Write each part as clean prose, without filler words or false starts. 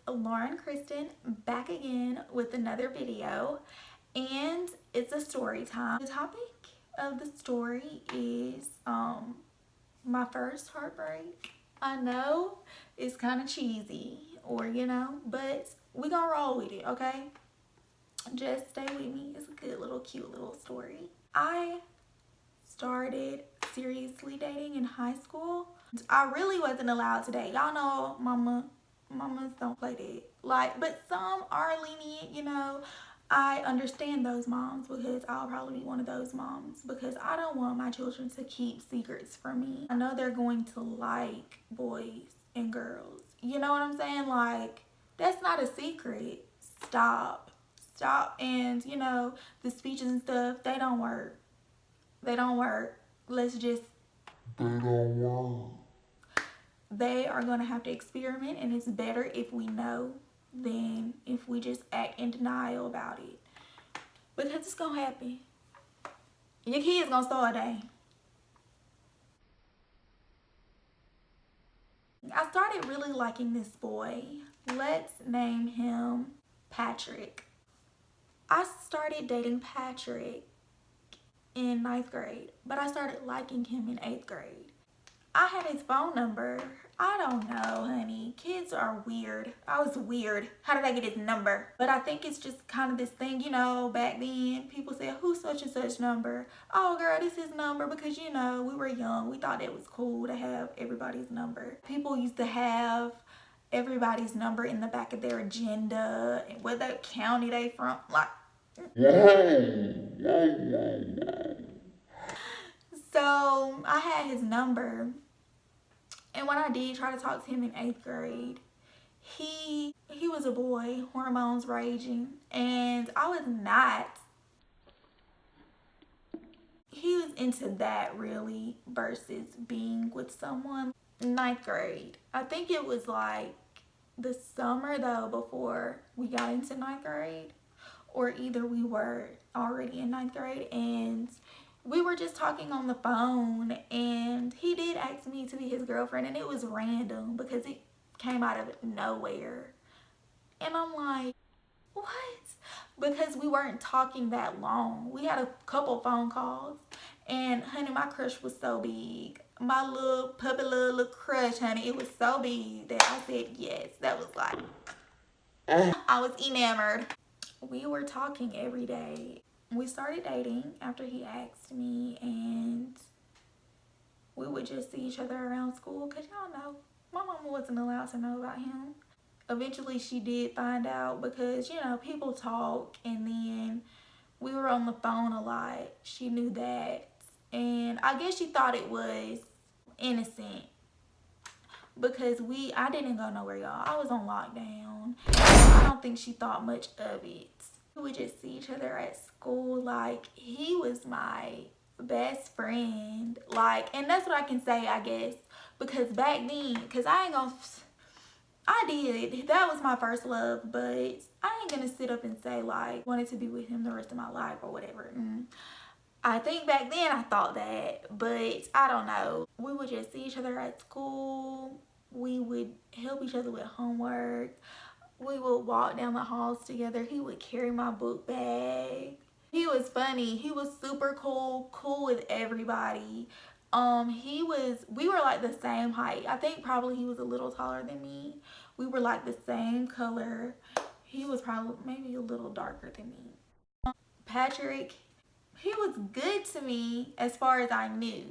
Lauren Kristen back again with another video, and it's a story time. The topic of the story is my first heartbreak. I know it's kind of cheesy, or but we gonna roll with it, okay? Just stay with me. It's a good little cute little story. I started seriously dating in high school. I really wasn't allowed to date. Y'all know mamas don't play that. Like, but some are lenient. I understand those moms because I'll probably be one of those moms because I don't want my children to keep secrets from me. I know they're going to like boys and girls. You know what I'm saying? Like, that's not a secret. Stop. Stop. And, the speeches and stuff, they don't work. They don't work. Let's just. They don't work. They are going to have to experiment, and it's better if we know than if we just act in denial about it. Because it's going to happen. Your kid's going to start a day. I started really liking this boy. Let's name him Patrick. I started dating Patrick in 9th grade, but I started liking him in 8th grade. I had his phone number. I don't know, honey. Kids are weird. I was weird. How did I get his number? But I think it's just kind of this thing, back then people said, who's such and such number? Oh, girl, this is his number because, we were young. We thought it was cool to have everybody's number. People used to have everybody's number in the back of their agenda and what county they from. Like, so I had his number, and when I did try to talk to him in 8th grade, he was a boy, hormones raging, and I was not. He was into that really versus being with someone. 9th grade. I think it was like the summer though before we got into 9th grade, or either we were already in 9th grade and we were just talking on the phone, and he did ask me to be his girlfriend, and it was random because it came out of nowhere. And I'm like, what? Because we weren't talking that long. We had a couple phone calls, and honey, my crush was so big. My little puppy little crush, honey, it was so big that I said yes. That was like, I was enamored. We were talking every day. We started dating after he asked me, and we would just see each other around school because y'all know my mama wasn't allowed to know about him. Eventually she did find out because people talk, and then we were on the phone a lot. She knew that, and I guess she thought it was innocent because I didn't go nowhere, y'all. I was on lockdown. I don't think she thought much of it. We would just see each other at school. Like, he was my best friend. Like, and that's what I can say, I guess, because back then, because I did, that was my first love, but I ain't gonna sit up and say like wanted to be with him the rest of my life or whatever. I think back then I thought that, but I don't know. We would just see each other at school. We would help each other with homework. We would walk down the halls together. He would carry my book bag. He was funny. He was super cool with everybody. We were like the same height. I think probably he was a little taller than me. We were like the same color. He was probably maybe a little darker than me. Patrick, he was good to me as far as I knew.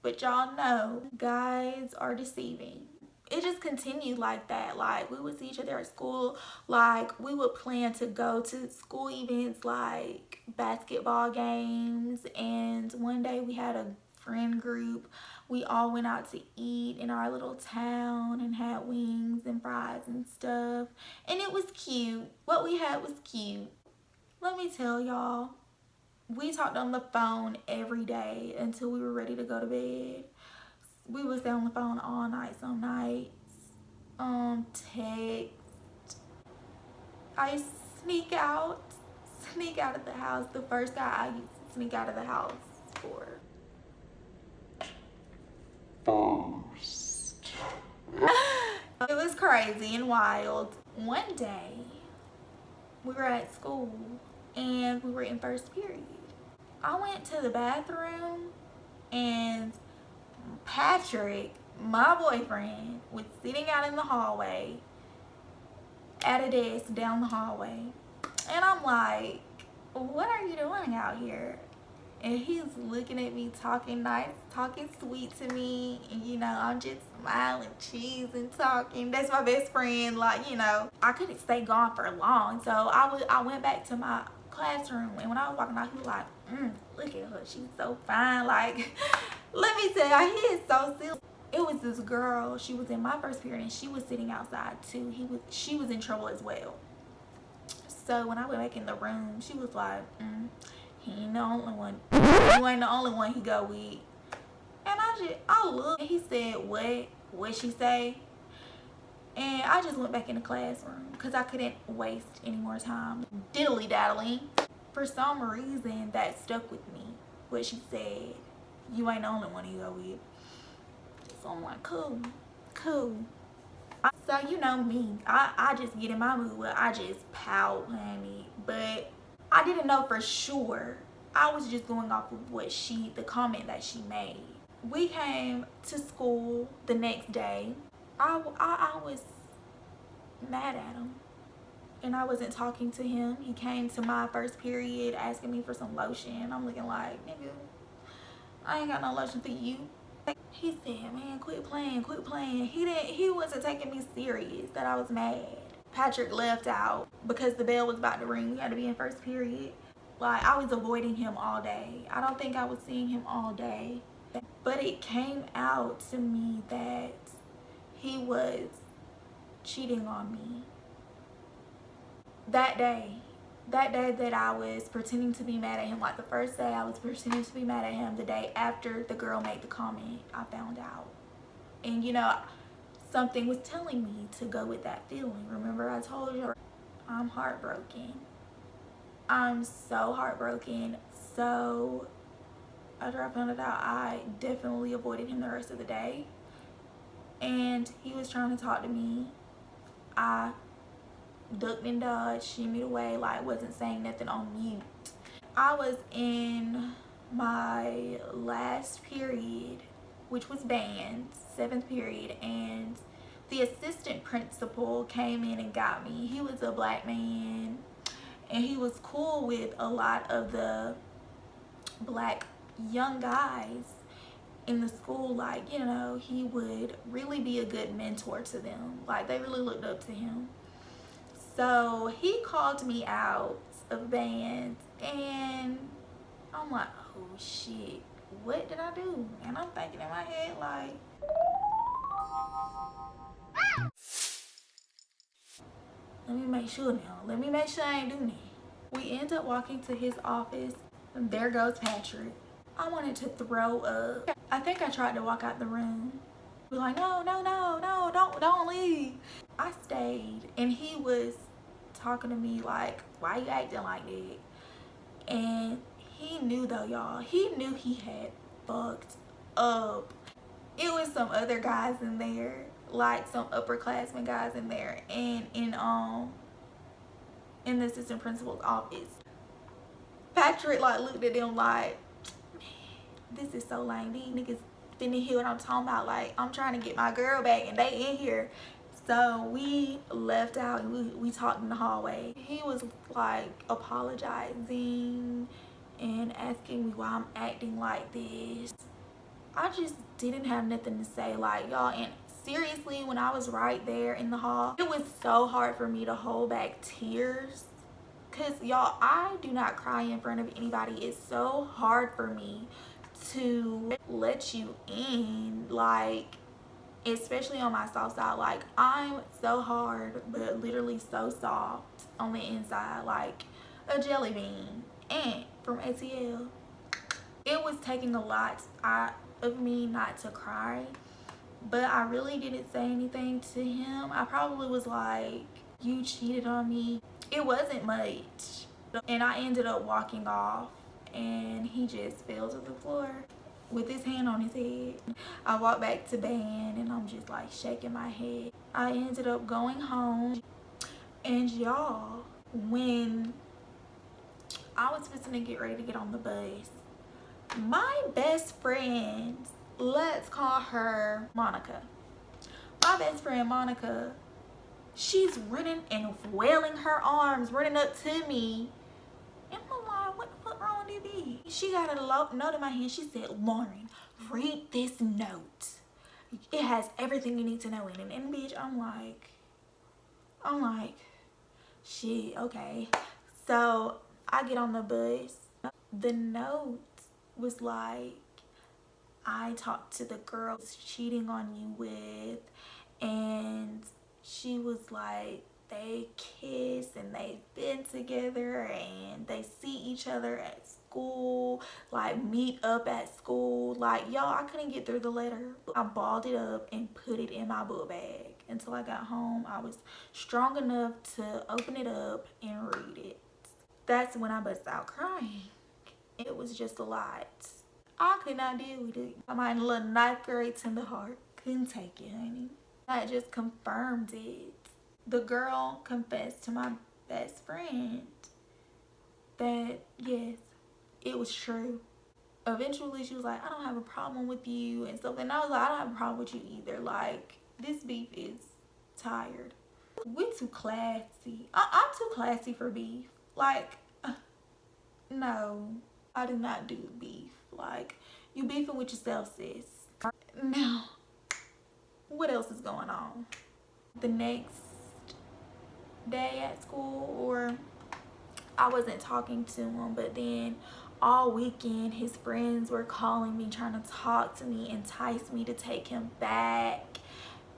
But y'all know, guys are deceiving. It just continued like that. Like, we would see each other at school. Like, we would plan to go to school events like basketball games. And one day we had a friend group. We all went out to eat in our little town and had wings and fries and stuff. And it was cute. What we had was cute. Let me tell y'all, we talked on the phone every day until we were ready to go to bed. We would stay on the phone all night some nights. Text. I sneak out of the house. The first guy I used to sneak out of the house for. It was crazy and wild. One day, we were at school and we were in first period. I went to the bathroom and Patrick, my boyfriend, was sitting out in the hallway at a desk down the hallway. And I'm like, what are you doing out here? And he's looking at me, talking nice, talking sweet to me. And, you know, I'm just smiling, cheesing, talking. That's my best friend. Like, you know, I couldn't stay gone for long. So I went back to my classroom. And when I was walking out, he was like, look at her. She's so fine. Like, let me tell you, he is so silly. It was this girl. She was in my first period, and she was sitting outside, too. She was in trouble as well. So when I went back in the room, she was like, he ain't the only one. You ain't the only one he go with. And I looked, and he said, what? What'd she say? And I just went back in the classroom because I couldn't waste any more time diddly-daddling. For some reason, that stuck with me, what she said. You ain't the only one he go with. So I'm like, cool. So you know me, I just get in my mood where I just pout, honey. But I didn't know for sure. I was just going off of the comment that she made. We came to school the next day. I was mad at him. And I wasn't talking to him. He came to my first period asking me for some lotion. I'm looking like, nigga, I ain't got no lotion for you. He said, man, quit playing. He wasn't taking me serious, that I was mad. Patrick left out because the bell was about to ring. We had to be in first period. Like, I was avoiding him all day. I don't think I was seeing him all day. But it came out to me that he was cheating on me. That day that I was pretending to be mad at him, like the first day I was pretending to be mad at him, the day after the girl made the comment, I found out. And you know, something was telling me to go with that feeling. Remember I told you, I'm heartbroken. I'm so heartbroken. So after I found it out, I definitely avoided him the rest of the day. And he was trying to talk to me. I ducked and dodged, shimmied away, like wasn't saying nothing on mute. I was in my last period, which was band, 7th period, and the assistant principal came in and got me. He was a black man, and he was cool with a lot of the black young guys in the school. Like, you know, he would really be a good mentor to them. Like, they really looked up to him. So he called me out of band, and I'm like, oh shit, what did I do? And I'm thinking in my head like, let me make sure now. Let me make sure I ain't doing that. We end up walking to his office, and there goes Patrick. I wanted to throw up. I think I tried to walk out the room. We're like, no, don't leave. I stayed, and he was talking to me like, why you acting like that? And he knew though, y'all. He knew he had fucked up. It was some other guys in there, like some upperclassmen guys in there, and in the assistant principal's office. Patrick like looked at them like, this is so lame. These niggas finna hear what I'm talking about. Like, I'm trying to get my girl back and they in here. So we left out and we talked in the hallway. He was like apologizing and asking me why I'm acting like this. I just didn't have nothing to say, like, y'all. And seriously, when I was right there in the hall, it was so hard for me to hold back tears. Cause y'all, I do not cry in front of anybody. It's so hard for me to let you in, like, especially on my soft side. Like, I'm so hard but literally so soft on the inside, like a jelly bean. And from ATL, it was taking a lot of me not to cry, but I really didn't say anything to him. I probably was like, you cheated on me. It wasn't much, and I ended up walking off, and he just fell to the floor. with his hand on his head. I walked back to band and I'm just like shaking my head. I ended up going home, and y'all, when I was fixing to get ready to get on the bus, my best friend, let's call her Monica. My best friend Monica, she's running and wailing her arms, running up to me. And I'm like, what the fuck wrong with this? She got a note in my hand. She said, Lauren, read this note. It has everything you need to know in it. And bitch, I'm like, shit, okay. So I get on the bus. The note was like, I talked to the girl cheating on you with, and she was like, they kiss and they've been together and they see each other at school, like meet up at school. Like, y'all, I couldn't get through the letter. I balled it up and put it in my book bag. Until I got home, I was strong enough to open it up and read it. That's when I burst out crying. It was just a lot. I could not deal with it. My little 9th grade tender heart couldn't take it, honey. That just confirmed it. The girl confessed to my best friend that, yes, it was true. Eventually, she was like, I don't have a problem with you and stuff. And I was like, I don't have a problem with you either. Like, this beef is tired. We're too classy. I'm too classy for beef. Like, no, I do not do beef. Like, you beefing with yourself, sis. Now, what else is going on? The next day at school, or I wasn't talking to him, but then all weekend his friends were calling me, trying to talk to me, entice me to take him back.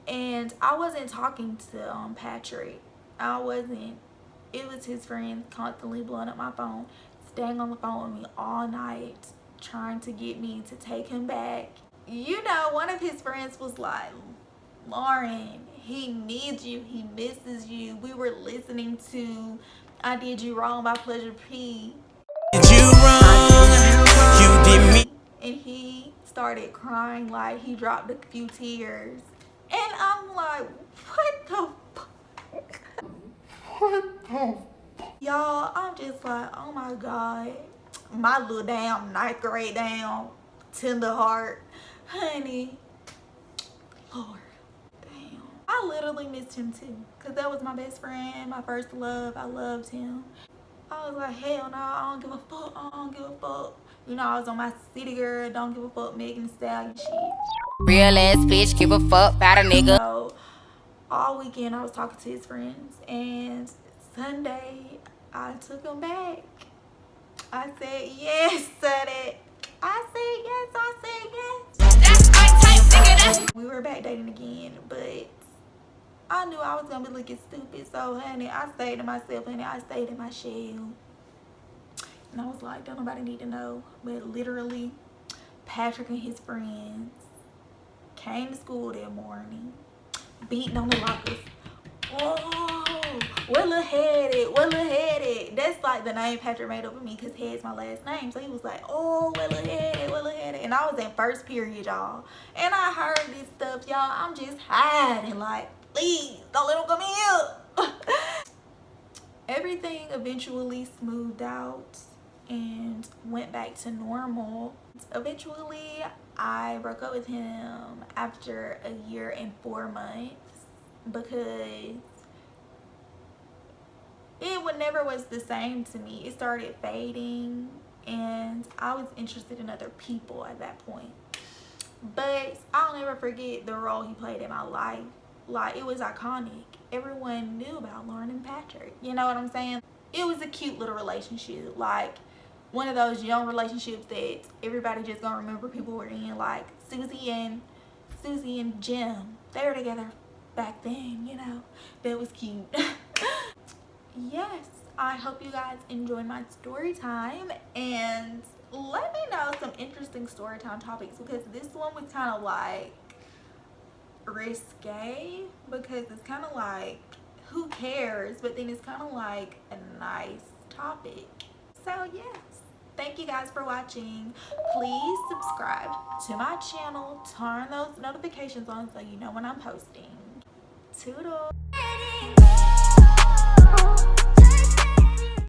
And I wasn't talking to Patrick. I wasn't. It was his friends constantly blowing up my phone, staying on the phone with me all night, trying to get me to take him back. You know, one of his friends was like, Lauren, he needs you, he misses you. We were listening to I Did You Wrong by Pleasure P. Did you wrong? You did me. And he started crying, like he dropped a few tears. And I'm like, what the fuck? What the? Y'all, I'm just like, oh my God. My little damn 9th grade down tender heart. Honey, Lord, damn. I literally missed him too. Because that was my best friend, my first love. I loved him. I was like, hell no, I don't give a fuck. I don't give a fuck. You know, I was on my city girl, don't give a fuck, Megan Thee Stallion shit. Real ass bitch, give a fuck about a nigga. So, all weekend I was talking to his friends, and Sunday I took him back. I said yes to that. I said yes. I said yes. That's my type, nigga. We were back dating again, but I knew I was gonna be looking stupid. So, honey, I stayed to myself, honey. I stayed in my shell. And I was like, don't nobody need to know. But literally, Patrick and his friends came to school that morning, beating on the lockers. Oh, what little headed, what little headed. That's like the name Patrick made up for me because Head's my last name. So he was like, oh, what little headed, what little headed. And I was in first period, y'all. And I heard this stuff, y'all. I'm just hiding, like, please, don't let him come in. Everything eventually smoothed out and went back to normal. Eventually, I broke up with him after a year and 4 months because it never was the same to me. It started fading and I was interested in other people at that point. But I'll never forget the role he played in my life. Like, it was iconic. Everyone knew about Lauren and Patrick. You know what I'm saying? It was a cute little relationship. Like, one of those young relationships that everybody just gonna remember people were in. Like, Susie and Jim. They were together back then, you know. That was cute. Yes, I hope you guys enjoyed my story time, and let me know some interesting story time topics, because this one was kind of like risque, because it's kind of like, who cares, but then it's kind of like a nice topic. So yes, thank you guys for watching. Please subscribe to my channel. Turn those notifications on so you know when I'm posting. Toodles.